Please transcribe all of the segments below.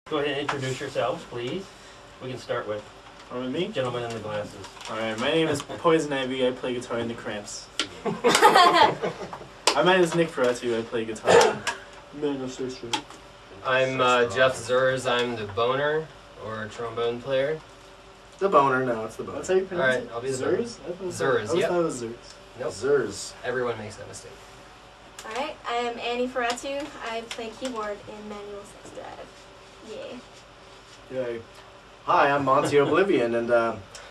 Go ahead and introduce yourselves, please. We can start with me? gentleman in the glasses. Alright, my name is Poison Ivy. I play guitar in the Cramps. My name is Nick Ferretti. I play guitar in Manual Sex Drive. I'm Jeff Zers. I'm the boner, or trombone player. The boner, no, it's the boner. That's how you pronounce Alright, it? I'll be the Zers? Zers, I yep. thought it was Zers. Nope. Zers. Everyone makes that mistake. Alright, I am Annie Ferratu. I play keyboard in Manual Sex Drive. Yay. Yay. Hi, I'm Monty Oblivion, and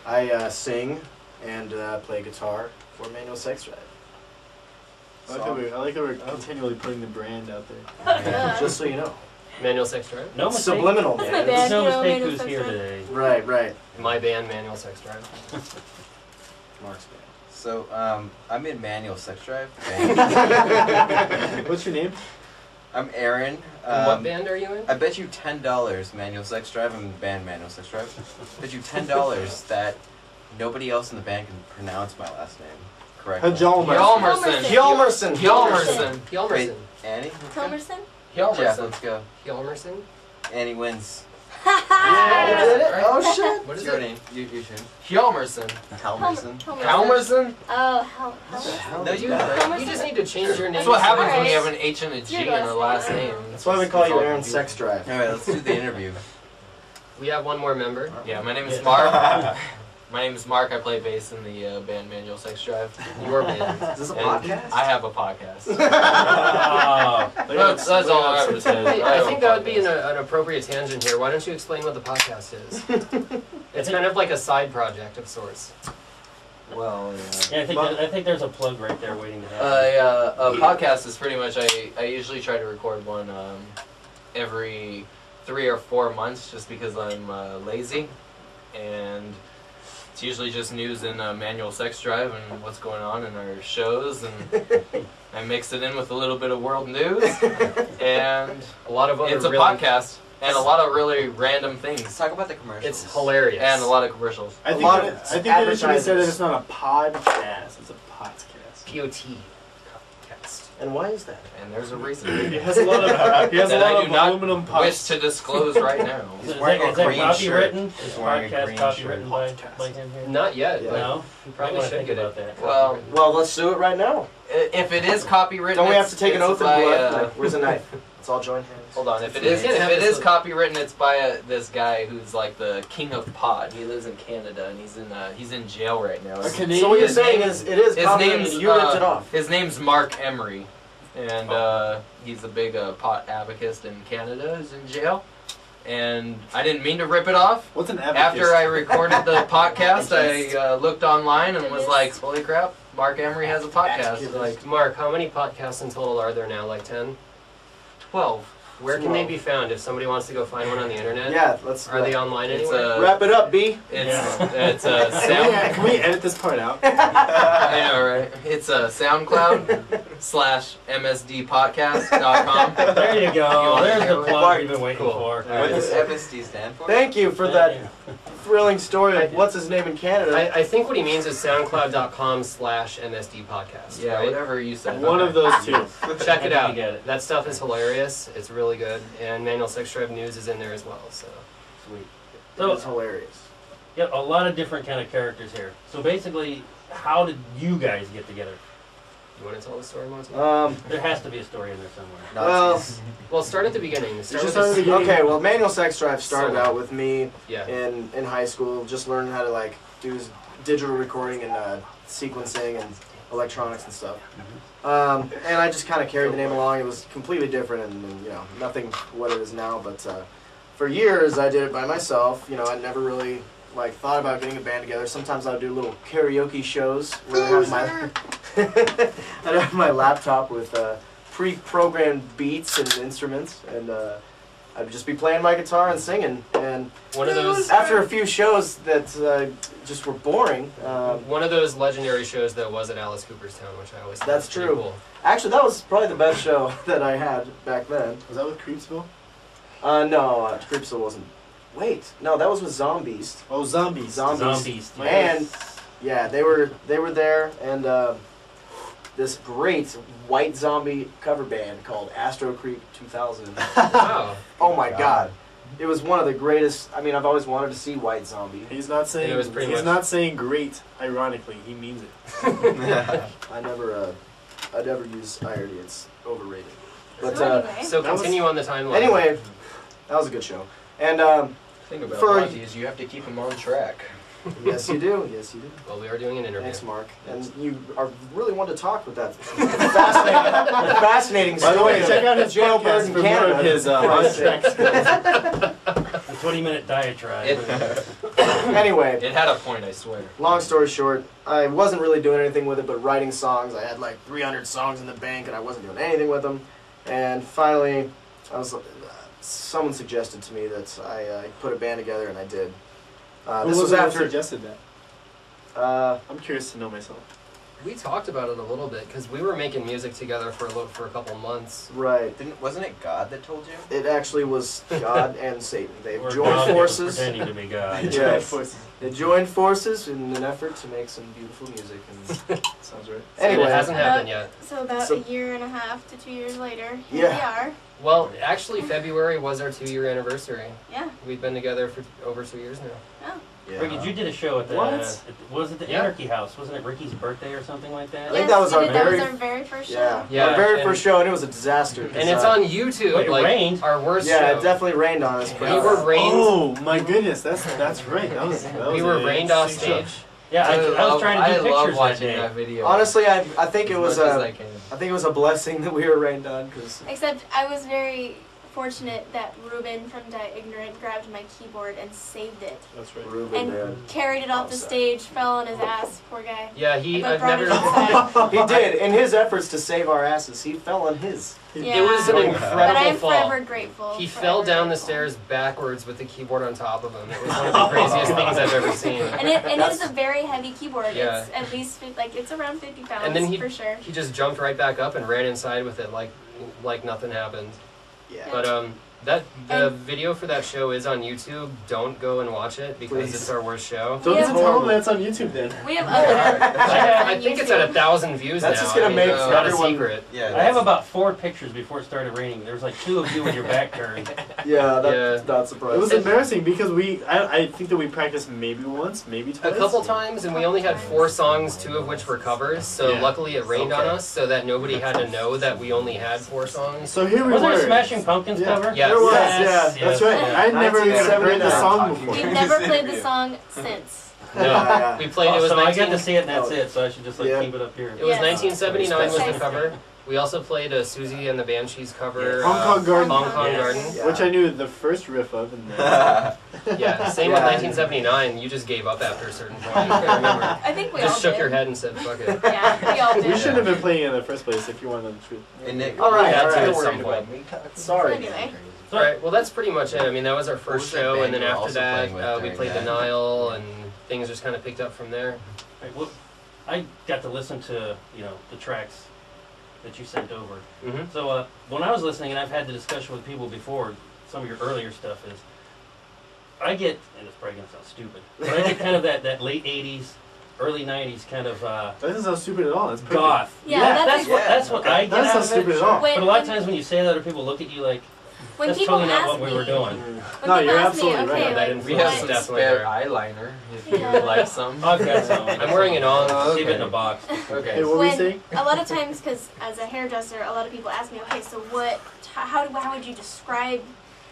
I sing and play guitar for Manual Sex Drive. I like how we're continually putting the brand out there. Just so you know. Manual Sex Drive? No It's mistake. subliminal, That's man. my bad. There's no You know, mistake Manual who's Sex here Drive. today. Right. My band, Manual Sex Drive. Mark's band. So, I'm in Manual Sex Drive. What's your name? I'm Aaron. And what band are you in? I bet you $10 Manual Sex Drive. I'm in the band Manual Sex Drive. I bet you $10 that nobody else in the band can pronounce my last name correctly. Hjalmarsson. Hjalmarsson. Hjalmarsson. Wait, Hjalmarsson. Annie? Tilmerson? Jeff, Hjalmarsson. let's go. Hjalmarsson? Annie wins. You did it? Right. Oh, shit. What What's is your it? name? You should. Hjalmarsson. Halmerson. Hjalmarsson? Oh, No, you You just need to change your name. That's what happens when Alright. you have an H and a G Your in the last last name. name. That's why we call you Aaron Sex Drive. Alright, let's do the interview. We have one more member. Yeah, my name is Mark. My name is Mark. I play bass in the band Manual Sex Drive. Your band. Is this a And podcast? I have a podcast. Oh, That's all I have to say. Hey, I I have think a that would be podcast. an appropriate tangent here. Why don't you explain what the podcast is? It's kind of like a side project of sorts. Well, yeah, I think there's a plug right there waiting to happen. A podcast is pretty much, I usually try to record one every 3 or 4 months just because I'm lazy. And it's usually just news in Manual Sex Drive and what's going on in our shows. And I mix it in with a little bit of world news. And A lot of other it's a really, podcast. And a lot of really random let's things. talk about the commercials. It's hilarious. And a lot of commercials. I think lot that, of I think that it should be said that advertisers. it's not a podcast, it's a podcast. POT cast. And why is that? And there's a reason. He has a lot of, he has a that lot I of do not aluminum wish pipes. to disclose right now. Is wearing a that green copywritten? Is He's the wearing a podcast green copywritten by shirt. him here? Not yet, Yeah. but No? you Might probably wanna should think get about it. that. Well, Well, let's do it right now. if it is copywritten, Don't we have it's- to take an it's oath of by, blood? Where's the knife? Let's all join hands. Hold on. If it Yeah, is, you can't if have it this is copywritten, it's by this guy who's like the king of pod. He lives in Canada and he's in jail right now. A So what you're Canadian. saying is it is His copyrighted name's and you ripped it off. His name's Mark Emery, and he's a big pot advocate in Canada. He's in jail, and I didn't mean to rip it off. What's an advocate? After I recorded the podcast, I looked online and was like, "Holy crap! Mark Emery has a podcast." Like Mark, how many podcasts in total are there now? Like 10? 12. Where can they be found if somebody wants to go find one on the internet? Yeah, let's Are they online It's anywhere? wrap it up, B. It's a Can sound. can we edit this part out? I know, right? It's a SoundCloud /MSDpodcast.com. There you go. There's the plug Mark, we've been waiting cool. for. What does MSD stand for? Thank you for that thrilling story of what's his name in Canada. I think what he means is soundcloud.com/MSDpodcast. Yeah, right? whatever you said. One of those two. Check it I out. get it. That stuff is hilarious. It's really good. And Manual Sex Drive News is in there as well. So Sweet. It's So, hilarious. yeah, a lot of different kind of characters here. So basically, how did you guys get together? you want to tell the story, Monty? There has to be a story in there somewhere. Well, Well, start at the beginning. Start just with start at the this- beginning. okay, well, Manual Sex Drive started Solo. out with me Yeah. in high school, just learning how to like do digital recording and sequencing and electronics and stuff. And I just kind of carried the name along. It was completely different and you know, nothing what it is now, but for years I did it by myself. You know, I never really like thought about getting a band together. Sometimes I would do little karaoke shows where I'd have my I'd have my laptop with pre-programmed beats and instruments, and I'd just be playing my guitar and singing. And One of those. after a few shows that just were boring, One of those legendary shows that was at Alice Cooperstown, which I always thought That's was pretty true. Cool. actually that was probably the best show that I had back then. Was that with Creepsville? No, Creepsville wasn't. Wait, no, that was with Zombies. Oh, Zombies. Zombies. And yeah, they were there, and this great white zombie cover band called Astro Creep 2000. Wow. Oh my God, it was one of the greatest. I mean, I've always wanted to see White Zombie. He's not saying. It was pretty He's much- not saying great. Ironically, he means it. I never use irony. It's overrated. But So anyway, So That was- continue on the timeline. anyway, that was a good show. And The thing about For- Monty is you have to keep him on track. yes, you do. Yes, you do. Well, we are doing an interview. Thanks, Mark. And you are really one to talk with that fascinating By the way, story check out of his jailbird podcast in for more Canada. of his on track skills. The 20-minute diatribe. Anyway, It had a point, I swear. long story short, I wasn't really doing anything with it but writing songs. I had like 300 songs in the bank and I wasn't doing anything with them. And finally, someone suggested to me that I put a band together, and I did. Who This was that after. suggested that? I'm curious to know myself. We talked about it a little bit because we were making music together for a couple months. Right. Wasn't it God that told you? It actually was God and Satan. They've Or joined God forces. pretending to be God. Yes. They joined forces in an effort to make some beautiful music. And Sounds right. anyway, it hasn't happened yet. so about So- a year and a half to 2 years later, here Yeah. we are. Well, actually, February was our 2-year anniversary. Yeah. We've been together for over 2 years now. yeah. Ricky, you did a show at the. What? Was it the Yeah. Anarchy House? Wasn't it Ricky's birthday or something like that? I think that was we our did. That very- was our very first show. Yeah. Yeah, Our very and- first show, and it was a disaster. 'cause, And it's on YouTube, But it like rained. our worst Yeah, show. it definitely rained on us. We were rained. Oh my goodness, that's right. That was We were a rained off sick show. stage. Yeah, I was trying to do I love pictures that watching day. that video. Honestly, I think it as was much as a I can. I think it was a blessing that we were rained on because Except I was very fortunate that Ruben from Die Ignorant grabbed my keyboard and saved it. That's right. Ruben And did. carried it off the stage, fell on his ass, poor guy. Yeah, But I've brought never. it inside. He did. In his efforts to save our asses, he fell on his. Yeah. It was an But incredible I'm fall. forever grateful. He forever fell down the grateful. stairs backwards with the keyboard on top of him. It was one of the craziest things I've ever seen. And it is a very heavy keyboard. Yeah. It's at least it's around 50 pounds And then for sure. He just jumped right back up and ran inside with it like nothing happened. Yeah. But the And- video for that show is on YouTube. Don't go and watch it because Please. it's our worst show. Don't Yeah. even tell them that's on YouTube then. We have other. I think it's at 1,000 views That's now. just gonna I mean, make it's not a everyone- secret. Yeah. I have about 4 pictures before it started raining. There was like 2 of you with your back turned. Yeah, that's Yeah. not It surprising. was embarrassing because I think that we practiced maybe once, maybe A twice. couple times, and we only had 4 songs, 2 of which were covers. So Yeah. luckily it rained on Okay. us, so that nobody had to know that we only had 4 songs. So here we Was were. there a Smashing Pumpkins Yeah. cover? Yes. There was, Yes, yeah, that's yes, right. yes. I'd never even heard the 1979. song before. We've never played the song since. No, Yeah. we played. It was so I 19. get to see it and that's it, so I should just Yeah. keep it up here. It was Yes. 1979 was the Respect. cover. We also played a Susie and the Banshees cover. Hong Kong Garden. Hong Kong Yes. Garden. Yeah. Which I knew the first riff of. And Yeah, same with Yeah. 1979. You just gave up after a certain point. I remember. I think we all Just shook did. your head and said, "Fuck it." Yeah, we all did. we shouldn't have been playing it in the first place if you want to know the truth. And Nick, All right, We had all to right. at some point. Sorry. Anyway. All right. Well, that's pretty much it. I mean, that was our was first that show, band and then you were after also that, playing with we during played the that? Nile, and things just kind of picked up from there. Right, well, I got to listen to the tracks that you sent over. Mm-hmm. So when I was listening, and I've had the discussion with people before, some of your earlier stuff is, I get, and it's probably gonna sound stupid, but I get kind of that late '80s, early '90s kind of That doesn't sound stupid at all. It's perfect. goth. Yeah, that's what yeah. that's what I get That doesn't out sound of stupid it. at all. But a lot of times when you say that, other people look at you like when that's people totally not ask what we were me, doing. when No, people you're ask me, absolutely okay, right. That like, We influence have is some definitely spare there. eyeliner if Yeah. you would like some. I've got some. I'm wearing it on. Oh, Leave it in a okay. box. Okay. Hey, what were we when saying? a lot of times, because as a hairdresser, a lot of people ask me, okay, so how would you describe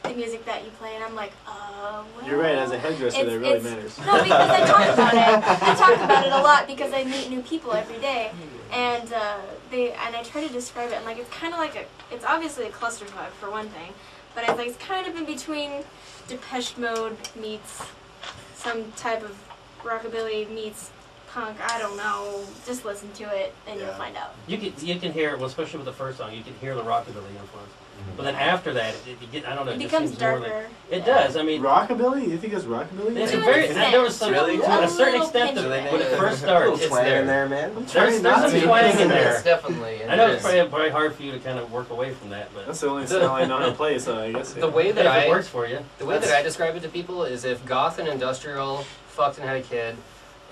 the music that you play? And I'm like, well, You're right. As a hairdresser, that really matters. No, because I talk about it. I talk about it a lot because I meet new people every day, and I try to describe it. And like it's kind of like it's obviously a cluster vibe for one thing, but it's kind of in between Depeche Mode meets some type of rockabilly meets punk. I don't know. Just listen to it and you'll Yeah. find out. You can hear, well, especially with the first song, you can hear the rockabilly influence. But then after that, I don't know. It just becomes seems more darker. like, it Yeah. does. I mean, Rockabilly? You think it's rockabilly? it's To a an very. extent. There was some Really? to a certain Little extent pinch of of when it it. first A starts. little It's twang there. in there, man. There's Trying not some to. twang in there. It's definitely. I know it's intense. probably hard for you to kind of work away from that, but That's the only style I know how to play, so I guess. The way if that it I works for you. The way that I describe it to people is if goth and industrial fucked and had a kid,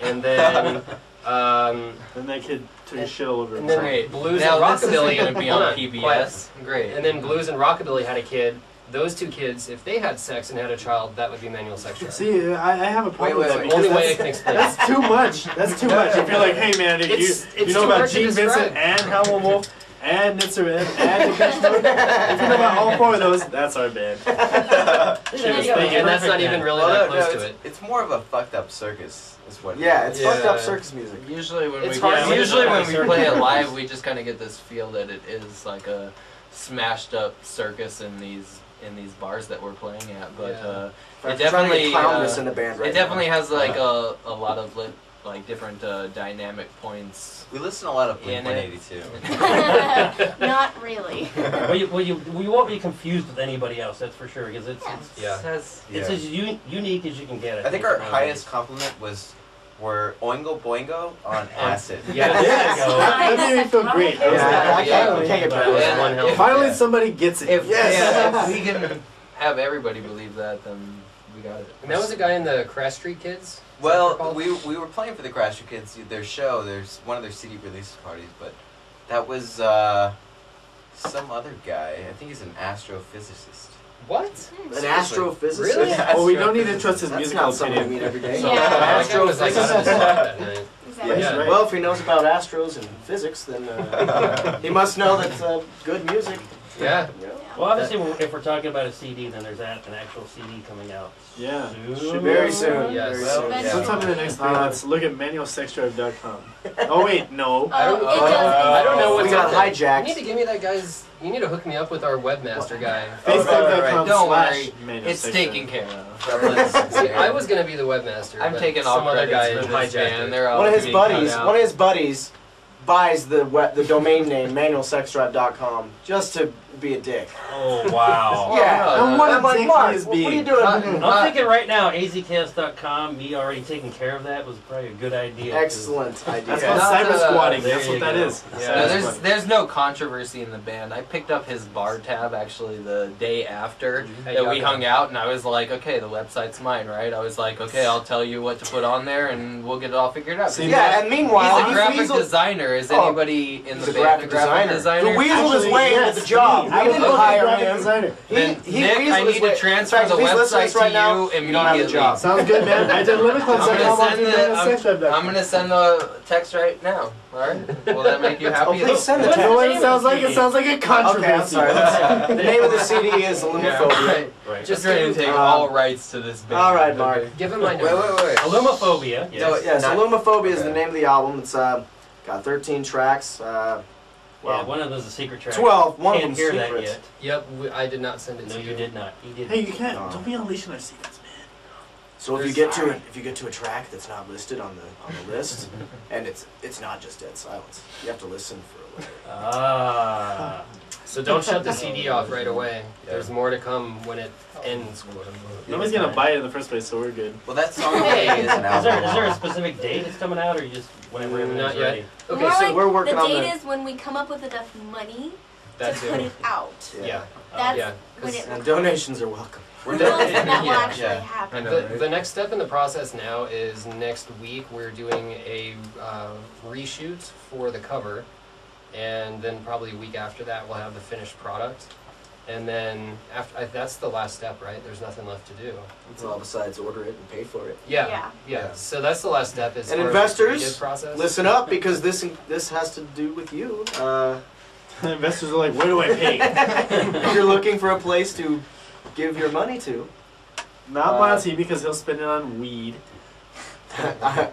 and then Then that kid took a shit all over and then himself. Great. blues Now and this is rockabilly going to be hold on quiet. PBS. Great. And then blues and rockabilly had a kid, those two kids, if they had sex and had a child, that would be manual sex drive. See, I have a problem with that wait, because Only way I that's, can explain it. that's too much. That's too much. If you're like, hey man, It's you know too about hard to Gene describe. Vincent and Howlin' Wolf and Nitzer and Depeche Mode, if you know about all four of those, that's our band. There you go. And that's not even really that close to it. It's more of a fucked up circus, is what. Yeah, it's fucked up Yeah. circus music. Usually when It's we hard yeah, to usually when describe we a play it circus. live, we just kind of get this feel that it is like a smashed up circus in these bars that we're playing at. But Yeah. I'm it trying to definitely get clownness in the band right it definitely now. has like a lot of like different dynamic points. We listen a lot of Blink In it. 182. Not really. Well, you won't be confused with anybody else, that's for sure, because it's Yeah. it's as unique as you can get. I think our highest compliment were Oingo Boingo on acid. Yeah. There you go. That made me feel great. I was Yeah, like, I can't get better than Yeah. that. One hell. finally somebody gets it. If, Yes. yeah, if we can have everybody believe that, then we got it. And that was a guy in the Crash Street Kids? Is that Well, what they're called? we were playing for the Crasher Kids, their show, there's one of their CD release parties, but that was some other guy. I think he's an astrophysicist. What? An astrophysicist? Really? Well, we don't need to trust his That's musical not something we opinion. meet every day. Yeah. That guy was like out of his mind that night. Exactly. He's Yeah. right. Well, if he knows about astros and physics, then he must know that good music. Yeah. You know? Well, obviously, if we're talking about a CD, then there's an actual CD coming out Yeah. soon. Very soon. Yes. Very Well, soon. yeah. Sometime in the next 3 months, look at manualsexdrive.com. Oh wait, no. I don't- Oh, it does. I don't know We what's got up there. hijacked. You need to give me that guy's. You need to hook me up with our webmaster guy. Facebook.com Don't slash worry, manual it's sex taken drive. care of. See, I was gonna be the webmaster. I'm but taking all some other guy credits for this hijacked band. it. They're all One of his being cut buddies. out. One of his buddies buys the domain name manualsexdrive.com just to be a dick. Oh, wow. Yeah. And what a I'm like, dick Mark, he is what are you being. doing? I'm thinking right now, azcast.com, me already taking care of that was probably a good idea. 'cause Excellent idea. That's Yeah. called Not, cyber squatting. there That's you what that go. is. Yeah. No, Cyber there's squatting. there's no controversy in the band. I picked up his bar tab actually the day after Hey, that we y'all hung go. out, and I was like, okay, the website's mine, right? I was like, okay, I'll tell you what to put on there, and we'll get it all figured out. See, Yeah, and meanwhile, He's a graphic weasel- designer. Is Oh, anybody in he's the a band graphic designer. The weasel Actually, his way yes, into the job. me. We I was didn't a hire graphic him. designer. Then, Nick, weaseled I his need way- to in transfer fact, the if he's listening website to us right to now, you you don't have immediately. a job. Sounds good, man. I did limit clubs. I'm gonna send I'm I'm gonna send the text right now. All right? Will that make you happy? Oh, please send it What's to You know the what name it sounds of the like? It CD? sounds like a controversy. Okay, I'm sorry. Let's see. The name of the CD is Yeah, Illumophobia. right. Right. Just trying to take Um, all rights to this band. all right, Mark. okay? Give him my Wait, number. wait, wait. Alumophobia. Yes. No, Yes, not- Illumophobia is okay. the name of the album. It's got 13 tracks. Yeah, one of those is a secret track. 12. One of Can't them's hear that secret. yet. Yep, I did not send it No, to you did not. You did. Hey, you can't. Oh. Don't be unleashing our secrets, man. So if you get to a track that's not listed on the list, and it's not just dead silence, you have to listen for a little. Ah. So don't shut the CD off right away. There's more to come when it ends, quote unquote. Nobody's gonna buy it in the first place, so we're good. Well, that song Hey, is an album. is there a specific date it's coming out, or you just whenever everything's Not yet. ready? Okay, More so like we're working the on date the- is when we come up with enough money that's to put it. it out. Yeah. That's Yeah. when it And donations are welcome. We're will done. that will Yeah, actually yeah. happen. I know. The next step in the process now is next week we're doing a reshoot for the cover, and then probably a week after that we'll have the finished product, and then after that's the last step, right? There's nothing left to do. Well, besides order it and pay for it. Yeah. Yeah. So that's the last step. Is And for the investors, creative process. Listen up, because this has to do with you. Investors are like, where do I pay? If you're looking for a place to give your money to. Not Monty, because he'll spend it on weed. That's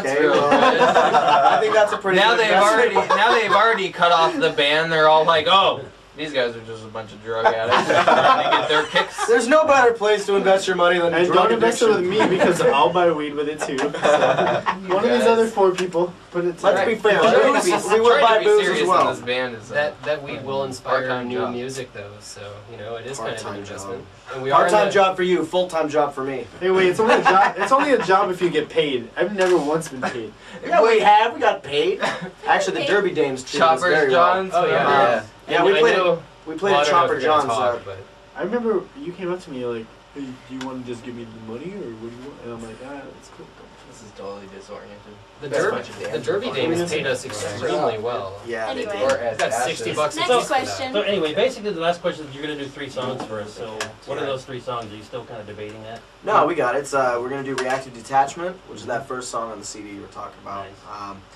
Okay, really well, good. I think that's a pretty now good they've investment. already cut off the band. They're all like, oh, these guys are just a bunch of drug addicts trying to get their kicks. There's no better place to invest your money than And drug don't invest it addiction. with me, because I'll buy weed with it too. So, one of these guys. other 4 people put it to Let's be fair. Yeah, Booze, we will Trying buy to be booze serious as well. in this band is that weed will inspire part-time new job. music though, so you know it is kind of an Part-time investment. job. And we are in Part-time the- job for you, full-time job for me. Hey, wait, it's only a job. It's only a job if you get paid. I've never once been paid. Yeah, we have. We got paid. Actually, the Derby Dames treated us Choppers very well. Johns. Oh, yeah. whatever. Yeah, And we I played know- We well, played I at don't know if Chopper you're gonna John's. talk, but I remember you came up to me like, hey, do you want to just give me the money or what do you want? And I'm like, that's cool. This is totally disoriented. The Best Derby, bunch of the damn Derby fucking Dames idiots. paid us extremely well. Yeah, they Anyway. did. Or as Got Ashes. $60 a Next piece. question. So anyway, basically the last question is you're gonna do 3 songs for us. So what are those 3 songs? Are you still kind of debating that? No, we got it. It's, we're gonna do Reactive Detachment, which is that first song on the CD we're talking about. Nice.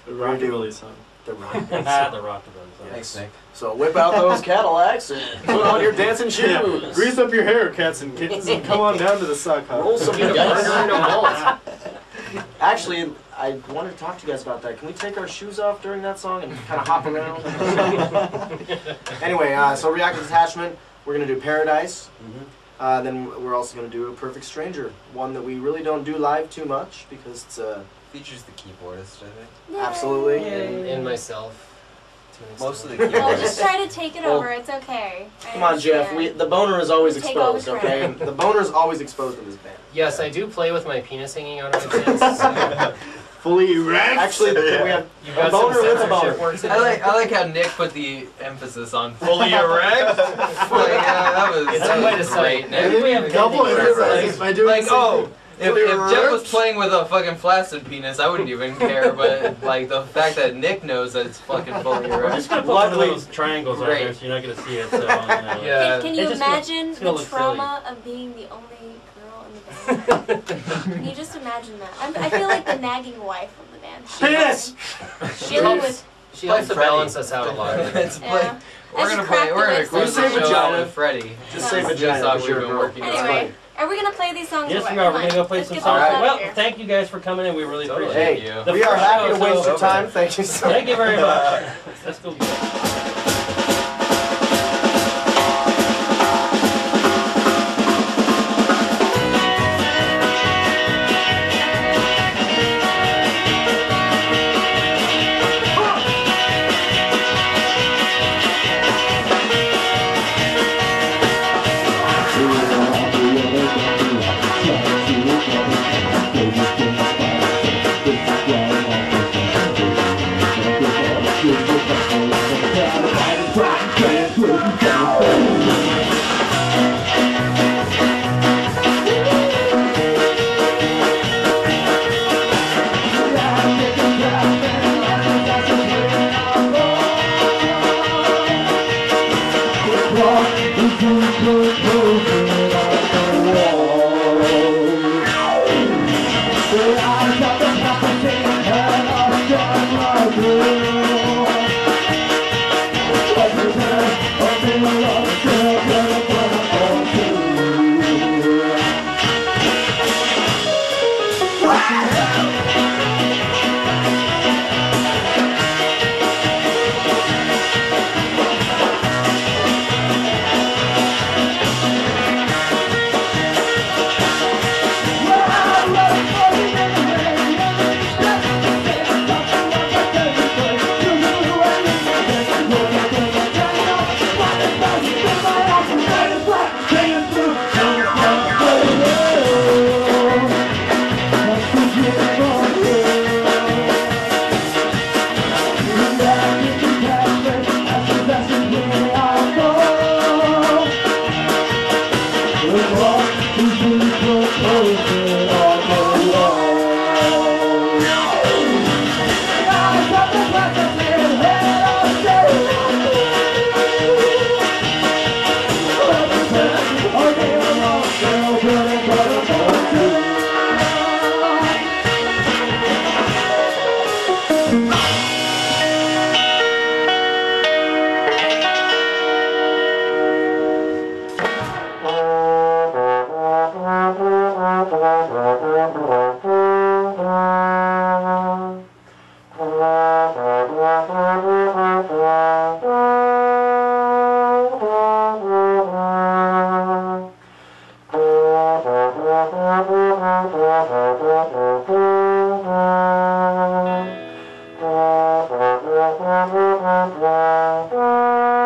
The We're gonna do rockabilly song. the rock. The Rockabilly song. Thanks, Nick. So whip out those Cadillacs and put on your dancing Yeah. shoes. Grease up your hair, cats and kittens, and come on down to the sock hop. Roll some Get a dice. burger and a malt. Actually, I wanted to talk to you guys about that. Can we take our shoes off during that song and kind of hop around? Anyway, so Reactive Detachment, we're going to do Paradise. Mm-hmm. Then we're also going to do A Perfect Stranger, one that we really don't do live too much because it's Features the keyboardist, I think. Yay. absolutely. And myself. to an Most of the extent. Well, just keyboardists. try to take it Well, over. It's okay. I Come on, Jeff. understand. The boner is always You take all the exposed, okay? credit. The boner is always exposed in this band. Yes, I do play with my penis hanging out of my pants. Fully erect. Actually, we have You a got some boner with a censorship boner. work to do. I like how Nick put the emphasis on fully erect. Like, yeah, that was, It's that quite was a sight. great, I think Nick. we have a Double technique for emphasize it. by doing Like, the same oh, thing. if Jeff was playing with a fucking flaccid penis, I wouldn't even care. But like the fact that Nick knows that it's fucking fully We're erect. just gonna put one of Luckily- those triangles on Great. there so you're not gonna see it. So, you know, Yeah. Can you It's just gonna- imagine it's gonna the look trauma of being the only girl in the band? Can you just imagine that? I feel like the nagging wife of the band. Penis! Dealing with, She helps to balance us out a lot. It's yeah. like, we're gonna play. We're gonna close Say the show vagina. out with Freddie. Just say Yeah. Just vagina. thought for we've sure, been girl. working on it. Anyway, are we gonna play these songs? Yes, or what? we are. We're Come gonna go on. play Let's some get songs. those out Well, of here. thank you guys for coming in. We really Totally. appreciate it. Thank you. The We are first happy show, to waste so- your time. Thank you so much. Thank you very much. Let's go. Thank you.